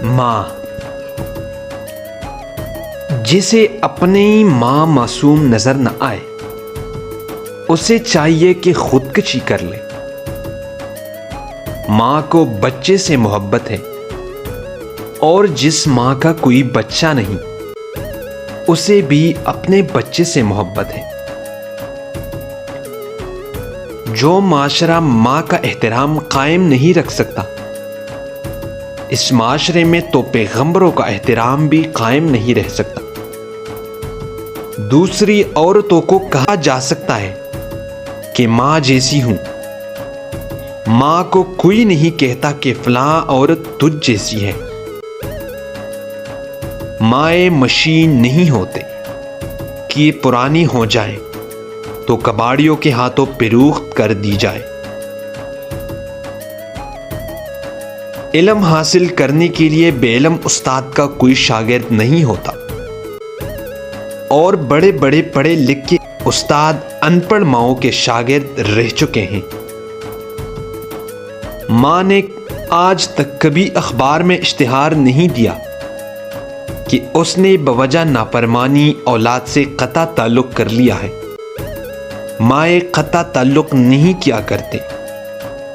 ماں، جسے اپنی ماں معصوم نظر نہ آئے اسے چاہیے کہ خودکشی کر لے۔ ماں کو بچے سے محبت ہے، اور جس ماں کا کوئی بچہ نہیں اسے بھی اپنے بچے سے محبت ہے۔ جو معاشرہ ماں کا احترام قائم نہیں رکھ سکتا، اس معاشرے میں تو پیغمبروں کا احترام بھی قائم نہیں رہ سکتا۔ دوسری عورتوں کو کہا جا سکتا ہے کہ ماں جیسی ہوں، ماں کو کوئی نہیں کہتا کہ فلاں عورت تجھ جیسی ہے۔ مائیں مشین نہیں ہوتے کہ یہ پرانی ہو جائیں تو کباڑیوں کے ہاتھوں فروخت کر دی جائے۔ علم حاصل کرنے کے لیے بے علم استاد کا کوئی شاگرد نہیں ہوتا، اور بڑے بڑے پڑھے لکھے استاد ان پڑھ ماؤں کے شاگرد رہ چکے ہیں۔ ماں نے آج تک کبھی اخبار میں اشتہار نہیں دیا کہ اس نے بوجہ نافرمانی اولاد سے قطع تعلق کر لیا ہے۔ مائیں قطع تعلق نہیں کیا کرتے۔